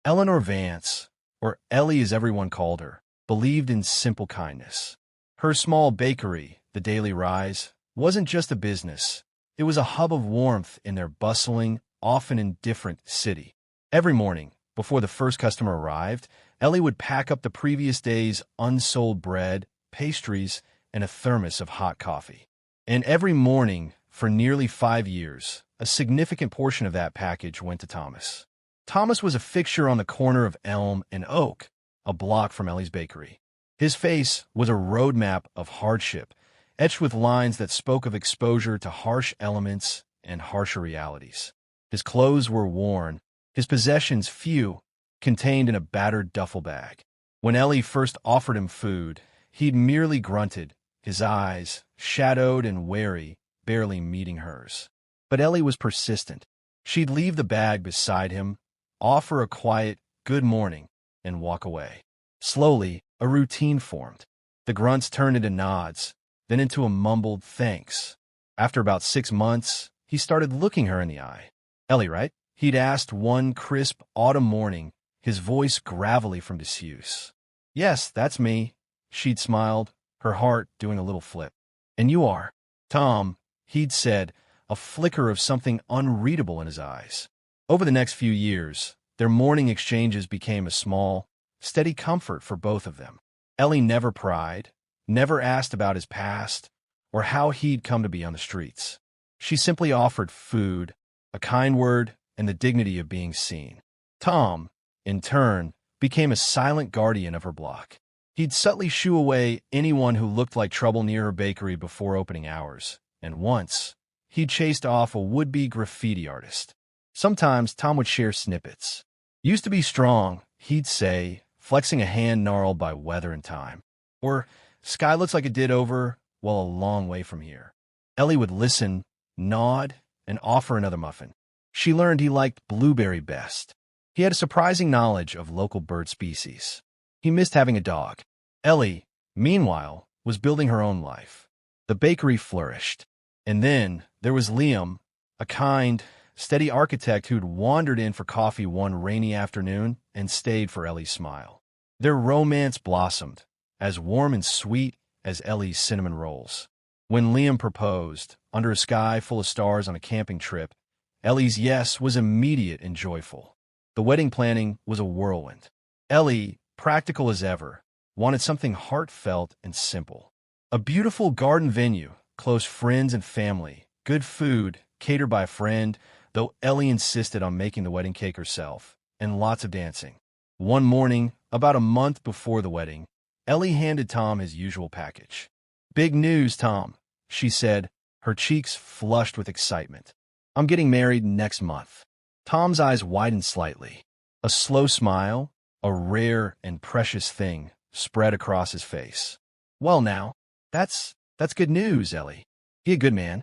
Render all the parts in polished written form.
Eleanor Vance, or Ellie as everyone called her, believed in simple kindness. Her small bakery, the Daily Rise, wasn't just a business. It was a hub of warmth in their bustling, often indifferent city. Every morning, before the first customer arrived, Ellie would pack up the previous day's unsold bread, pastries, and a thermos of hot coffee. And every morning, for nearly 5 years, a significant portion of that package went to Thomas. Thomas was a fixture on the corner of Elm and Oak, a block from Ellie's bakery. His face was a roadmap of hardship, etched with lines that spoke of exposure to harsh elements and harsher realities. His clothes were worn, his possessions few, contained in a battered duffel bag. When Ellie first offered him food, he'd merely grunted, his eyes, shadowed and wary, barely meeting hers. But Ellie was persistent. She'd leave the bag beside him, offer a quiet good morning, and walk away. Slowly, a routine formed. The grunts turned into nods, then into a mumbled thanks. After about 6 months, he started looking her in the eye. "Ellie, right?" He'd asked one crisp autumn morning, his voice gravelly from disuse. "Yes, that's me," she'd smiled, her heart doing a little flip. "And you are?" "Tom," he'd said, a flicker of something unreadable in his eyes. Over the next few years, their morning exchanges became a small, steady comfort for both of them. Ellie never pried, never asked about his past, or how he'd come to be on the streets. She simply offered food, a kind word, and the dignity of being seen. Tom, in turn, became a silent guardian of her block. He'd subtly shoo away anyone who looked like trouble near her bakery before opening hours, and once, he'd chased off a would-be graffiti artist. Sometimes Tom would share snippets. "Used to be strong," he'd say, flexing a hand gnarled by weather and time. Or, "Sky looks like it did over, well, a long way from here." Ellie would listen, nod, and offer another muffin. She learned he liked blueberry best. He had a surprising knowledge of local bird species. He missed having a dog. Ellie, meanwhile, was building her own life. The bakery flourished. And then there was Liam, a kind, steady architect who'd wandered in for coffee one rainy afternoon and stayed for Ellie's smile. Their romance blossomed, as warm and sweet as Ellie's cinnamon rolls. When Liam proposed, under a sky full of stars on a camping trip, Ellie's yes was immediate and joyful. The wedding planning was a whirlwind. Ellie, practical as ever, wanted something heartfelt and simple. A beautiful garden venue, close friends and family, good food, catered by a friend, though Ellie insisted on making the wedding cake herself, and lots of dancing. One morning, about a month before the wedding, Ellie handed Tom his usual package. "Big news, Tom," she said, her cheeks flushed with excitement. "I'm getting married next month." Tom's eyes widened slightly. A slow smile, a rare and precious thing, spread across his face. "Well now, that's good news, Ellie. He a good man."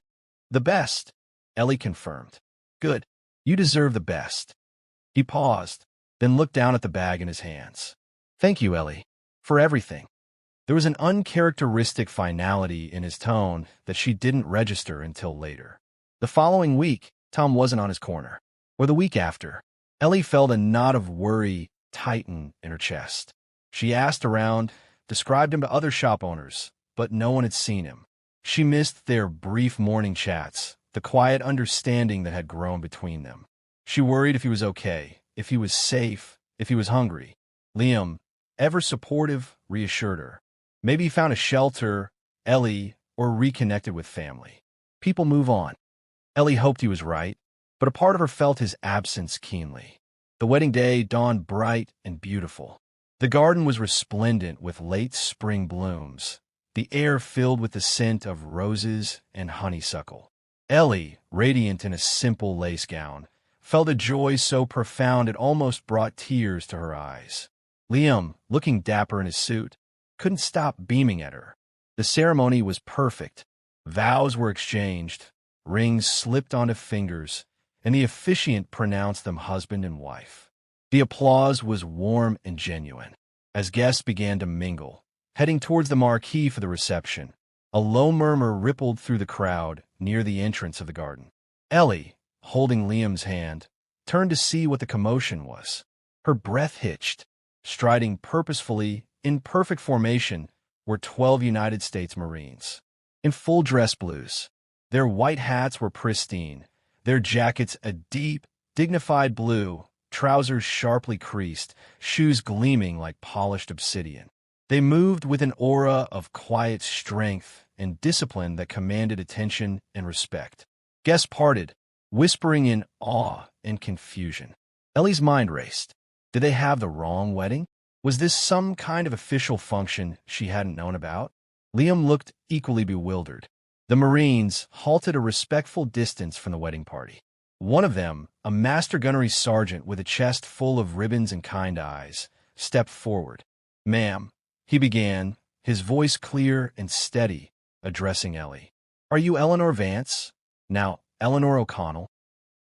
"The best," Ellie confirmed. "Good. You deserve the best." He paused, then looked down at the bag in his hands. "Thank you, Ellie, for everything." There was an uncharacteristic finality in his tone that she didn't register until later. The following week, Tom wasn't on his corner. Or the week after. Ellie felt a knot of worry tighten in her chest. She asked around, described him to other shop owners, but no one had seen him. She missed their brief morning chats, the quiet understanding that had grown between them. She worried if he was okay, if he was safe, if he was hungry. Liam, ever supportive, reassured her. Maybe he found a shelter, Ellie, or reconnected with family. People move on. Ellie hoped he was right, but a part of her felt his absence keenly. The wedding day dawned bright and beautiful. The garden was resplendent with late spring blooms, the air filled with the scent of roses and honeysuckle. Ellie, radiant in a simple lace gown, felt a joy so profound it almost brought tears to her eyes. Liam, looking dapper in his suit, couldn't stop beaming at her. The ceremony was perfect. Vows were exchanged, rings slipped onto fingers, and the officiant pronounced them husband and wife. The applause was warm and genuine. As guests began to mingle, heading towards the marquee for the reception, a low murmur rippled through the crowd near the entrance of the garden. Ellie, holding Liam's hand, turned to see what the commotion was. Her breath hitched. Striding purposefully, in perfect formation, were 12 United States Marines. In full dress blues. Their white hats were pristine, their jackets a deep, dignified blue, trousers sharply creased, shoes gleaming like polished obsidian. They moved with an aura of quiet strength and discipline that commanded attention and respect. Guests parted, whispering in awe and confusion. Ellie's mind raced. Did they have the wrong wedding? Was this some kind of official function she hadn't known about? Liam looked equally bewildered. The Marines halted a respectful distance from the wedding party. One of them, a master gunnery sergeant with a chest full of ribbons and kind eyes, stepped forward. "Ma'am," he began, his voice clear and steady, addressing Ellie. "Are you Eleanor Vance? Now, Eleanor O'Connell?"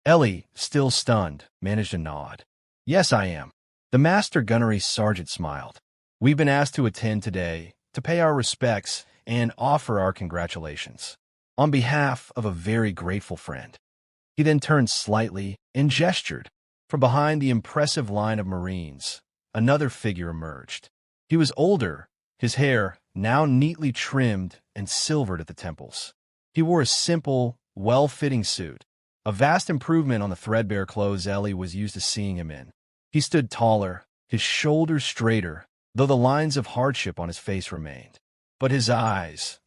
Ellie, still stunned, managed a nod. "Yes, I am." The master gunnery sergeant smiled. "We've been asked to attend today to pay our respects and offer our congratulations on behalf of a very grateful friend." He then turned slightly and gestured. From behind the impressive line of Marines, another figure emerged. He was older, his hair now neatly trimmed and silvered at the temples. He wore a simple, well-fitting suit, a vast improvement on the threadbare clothes Ellie was used to seeing him in. He stood taller, his shoulders straighter, though the lines of hardship on his face remained. But his eyes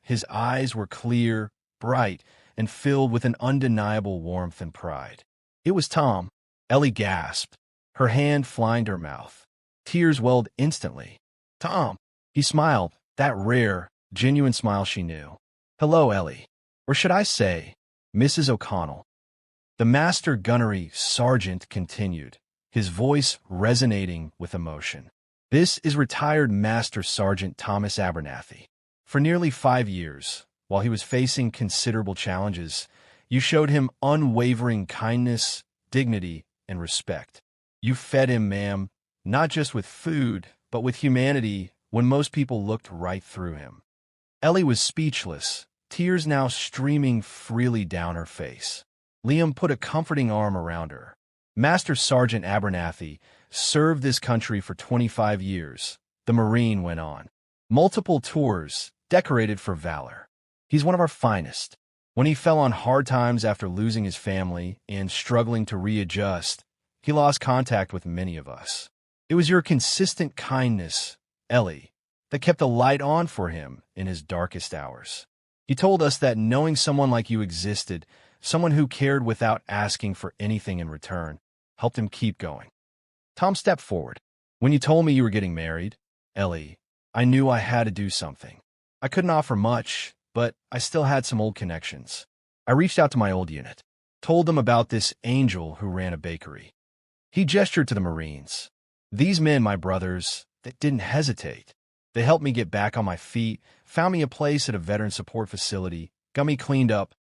were clear, bright, and filled with an undeniable warmth and pride. It was Tom. Ellie gasped, her hand flying to her mouth. Tears welled instantly. "Tom!" He smiled, that rare, genuine smile she knew. "Hello, Ellie. Or should I say, Mrs. O'Connell." The master gunnery sergeant continued, his voice resonating with emotion. "This is retired Master Sergeant Thomas Abernathy. For nearly 5 years, while he was facing considerable challenges, you showed him unwavering kindness, dignity, and respect. You fed him, ma'am, not just with food, but with humanity when most people looked right through him." Ellie was speechless, tears now streaming freely down her face. Liam put a comforting arm around her. "Master Sergeant Abernathy served this country for 25 years, the Marine went on. Multiple tours, decorated for valor. He's one of our finest. When he fell on hard times after losing his family and struggling to readjust, he lost contact with many of us. It was your consistent kindness, Ellie, that kept the light on for him in his darkest hours. He told us that knowing someone like you existed, someone who cared without asking for anything in return, helped him keep going." Tom stepped forward. "When you told me you were getting married, Ellie, I knew I had to do something. I couldn't offer much, but I still had some old connections. I reached out to my old unit, told them about this angel who ran a bakery." He gestured to the Marines. "These men, my brothers, they didn't hesitate. They helped me get back on my feet, found me a place at a veteran support facility, got me cleaned up."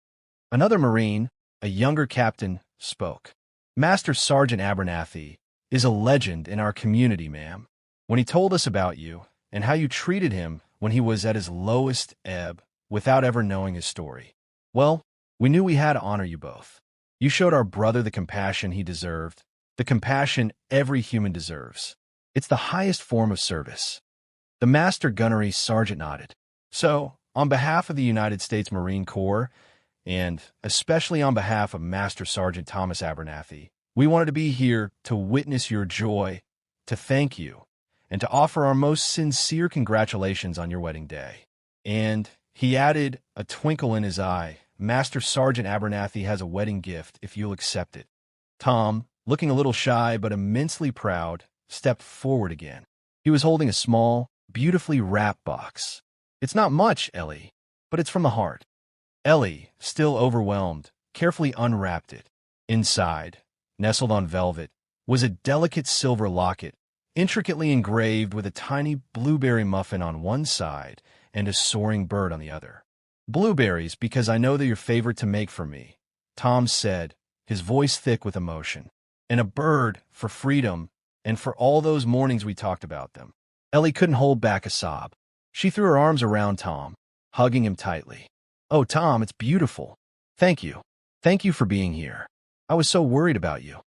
Another Marine, a younger captain, spoke. "Master Sergeant Abernathy is a legend in our community, ma'am. When he told us about you and how you treated him when he was at his lowest ebb without ever knowing his story, well, we knew we had to honor you both. You showed our brother the compassion he deserved, the compassion every human deserves. It's the highest form of service." The master gunnery sergeant nodded. "So, on behalf of the United States Marine Corps, and especially on behalf of Master Sergeant Thomas Abernathy, we wanted to be here to witness your joy, to thank you, and to offer our most sincere congratulations on your wedding day." And he added, a twinkle in his eye, "Master Sergeant Abernathy has a wedding gift if you'll accept it." Tom, looking a little shy but immensely proud, stepped forward again. He was holding a small, beautifully wrapped box. "It's not much, Ellie, but it's from the heart." Ellie, still overwhelmed, carefully unwrapped it. Inside, nestled on velvet, was a delicate silver locket, intricately engraved with a tiny blueberry muffin on one side and a soaring bird on the other. "Blueberries, because I know they're your favorite to make for me," Tom said, his voice thick with emotion. "And a bird for freedom and for all those mornings we talked about them." Ellie couldn't hold back a sob. She threw her arms around Tom, hugging him tightly. "Oh, Tom, it's beautiful. Thank you. Thank you for being here. I was so worried about you."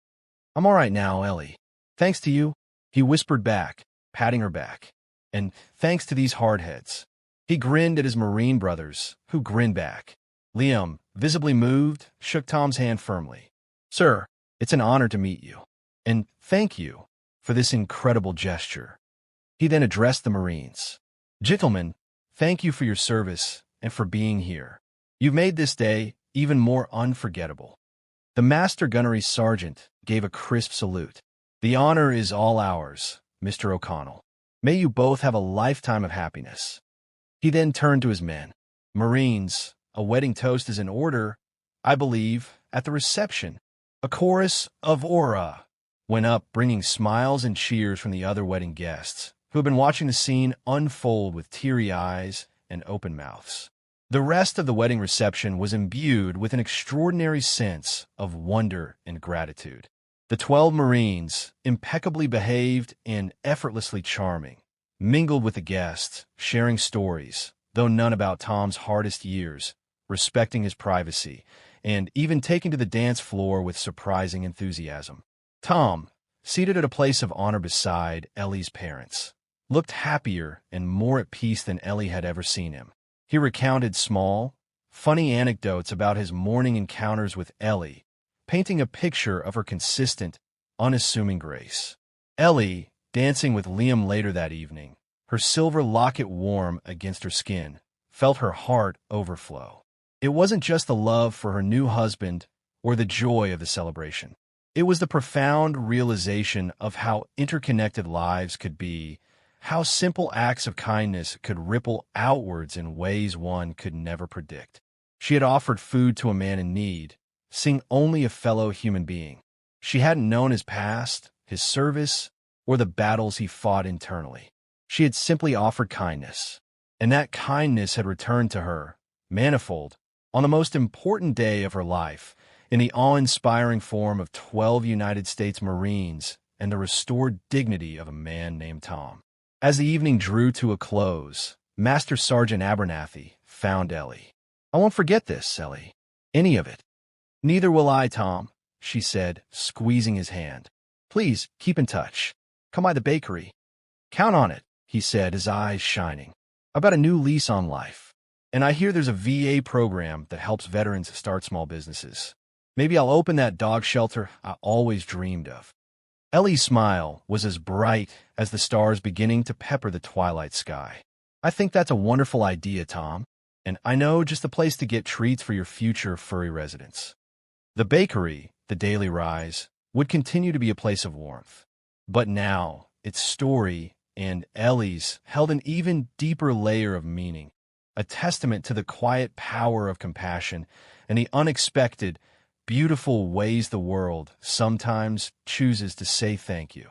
"I'm all right now, Ellie. Thanks to you, He whispered back, patting her back. And thanks to these hardheads. He grinned at his Marine brothers, who grinned back. Liam, visibly moved, shook Tom's hand firmly. Sir, it's an honor to meet you. And thank you for this incredible gesture. He then addressed the Marines. Gentlemen, thank you for your service and for being here. You've made this day even more unforgettable. The Master Gunnery Sergeant gave a crisp salute. The honor is all ours, Mr. O'Connell. May you both have a lifetime of happiness. He then turned to his men. Marines, a wedding toast is in order, I believe, at the reception. A chorus of "Aura" went up, bringing smiles and cheers from the other wedding guests, who had been watching the scene unfold with teary eyes and open mouths. The rest of the wedding reception was imbued with an extraordinary sense of wonder and gratitude. The 12 Marines, impeccably behaved and effortlessly charming, mingled with the guests, sharing stories, though none about Tom's hardest years, respecting his privacy, and even taking to the dance floor with surprising enthusiasm. Tom, seated at a place of honor beside Ellie's parents, looked happier and more at peace than Ellie had ever seen him. He recounted small, funny anecdotes about his morning encounters with Ellie, painting a picture of her consistent, unassuming grace. Ellie, dancing with Liam later that evening, her silver locket warm against her skin, felt her heart overflow. It wasn't just the love for her new husband or the joy of the celebration. It was the profound realization of how interconnected lives could be, how simple acts of kindness could ripple outwards in ways one could never predict. She had offered food to a man in need, seeing only a fellow human being. She hadn't known his past, his service, or the battles he fought internally. She had simply offered kindness, and that kindness had returned to her, manifold, on the most important day of her life, in the awe-inspiring form of 12 United States Marines and the restored dignity of a man named Tom. As the evening drew to a close, Master Sergeant Abernathy found Ellie. I won't forget this, Ellie. Any of it. Neither will I, Tom, she said, squeezing his hand. Please, keep in touch. Come by the bakery. Count on it, he said, his eyes shining. I've got a new lease on life, and I hear there's a VA program that helps veterans start small businesses. Maybe I'll open that dog shelter I always dreamed of. Ellie's smile was as bright as the stars beginning to pepper the twilight sky. I think that's a wonderful idea, Tom, and I know just the place to get treats for your future furry residents. The bakery, the Daily Rise, would continue to be a place of warmth. But now, its story and Ellie's held an even deeper layer of meaning, a testament to the quiet power of compassion and the unexpected, beautiful ways the world sometimes chooses to say thank you.